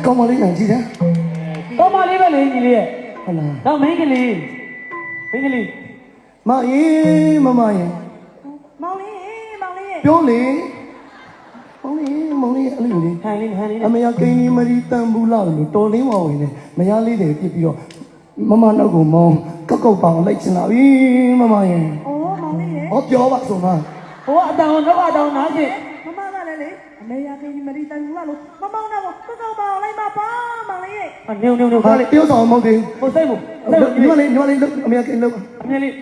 ကောင်းမလေးနိုင်ကြည့်တယ်ကောင်းမလေးပဲလေညီလေးရဲ့ဟုတ်လားတော့မင်းကလေးမအေးမမရဲ့မောင်လေးရဲ့ပြောလေမောင်လေးအဲ့လိုလေဟန်လေးအမေကကိန်းကြီးမရီတန်ဘူးလောက်လို့တော်လင်းဝဝင်နေမရလေးတွေပြစ်ပြီးတော့မမနောက်ကိုမောင်းကောက်ပေါင်လိုက်ချင်လာပြီမမရဲ့အော်မောင်လေးရဲ့ဟောပြောပါဆိုမှဟိုအတောင်တော့တောင်နားချင်းမမကလည်းလေအမေရခင်မရီတန်ဘူးလားလို့မမောင်တော့ကောက်ပေါင်လိုက်ပါမောင်လေးရဲ့နေဟာလေပြောဆောင်မဟုတ်သေးဘူးဟိုစိတ်မို့ညီမလေးအမေကကိန်းလို့အမြဲလေး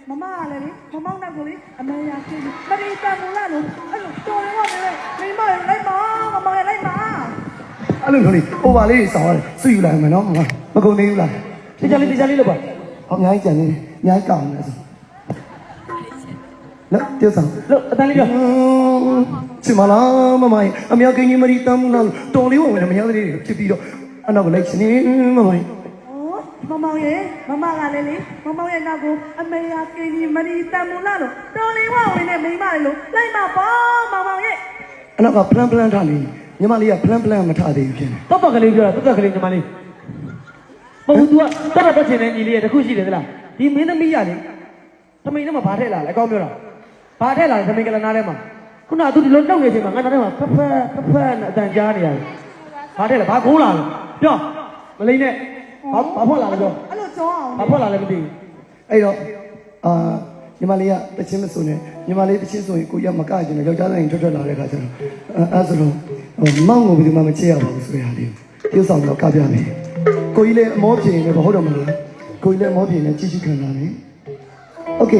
မမကလည်းလေမမောင်တော့ကိုလေအမေရခင်မရီတန်ဘူးလားလို့အဲ့လိုတော်ရပါမယ်မိမလိုက်ပါမမောင်လိုက်ပါအဲ့လိုလေဟိုပါလေးဆောင်ရတယ်စွယူလိုက်မယ်နော်မကုန်သေးဘူးလားဒီကြလေးလို့ပါဟောအများကြီးကြံနေတယ်အများကြီးကောင်းနေတယ်ဆိုလို့ပြောဆောင်လို့အတန်းလေးပြောချင်မလားမမရဲ့အမြောက်ကင်းကြီးမရီတမ်းမှုလားတော်လေးဝင်တယ်မရသေးတယ်ဖြစ်ပြီးတော့အနောက်ကိုလိုက်ချင်နေမမရဲ့မမောင်ရဲ့မမကလည်းလေမမောင်ရဲ့နောက်ကိုအမေရကင်းကြီးမရီတန်မလားလို့တော်လေးဝဝင်နေမိမလေးလို့လိုက်ပါမောင်ရဲ့အနောက်ကပလန်ထားနေညီမလေးကပလန်မထားသေးဘူးဖြစ်နေတော့ကလေးပြောတာတော့ကလေးညီမလေးမဟုတ် तू ကတော့ချင်တဲ့ညီလေးရဲ့တခုရှိတယ်သလားဒီမင်းသမီးရလေတမိန်ထဲမှာဘာထည့်လာလဲအကောင်းပြောတာဘာထည့်လာလဲတမိန်ကလနာထဲမှာခုနက तू ဒီလိုတောက်နေချိန်မှာငါနားထဲမှာဖက်နဲ့အတန်ကြားနေရတယ်ဘာထည့်လဲဘာခိုးလာလဲပြောမလိမ့်နဲ့ဘာဖွက်လာလဲပြောအဲ့လိုကြောအောင်ဘာဖွက်လာလဲမသိဘူးအဲ့တော့ညီမလေးကတချင်းမဆိုနဲ့ညီမလေးတချင်းဆိုရင်ကိုရမကကျင်တယ်ယောက်ျားတိုင်းထွက်လာတဲ့ခါကျတော့အဲ့ဆိုတော့မောင်ကိုဘယ်သူမှမချစ်ရပါဘူးဆိုရလေးပြုဆောင်တော့ကပြမယ်ကိုကြီးလည်းအမောပြေနေပေါ့ဟုတ်တယ်မလားကိုကြီးလည်းအမောပြေနေကြည့်ကြည့်ခံတာလေโอเค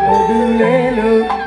ဘယ်သူလဲလို့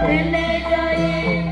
Nene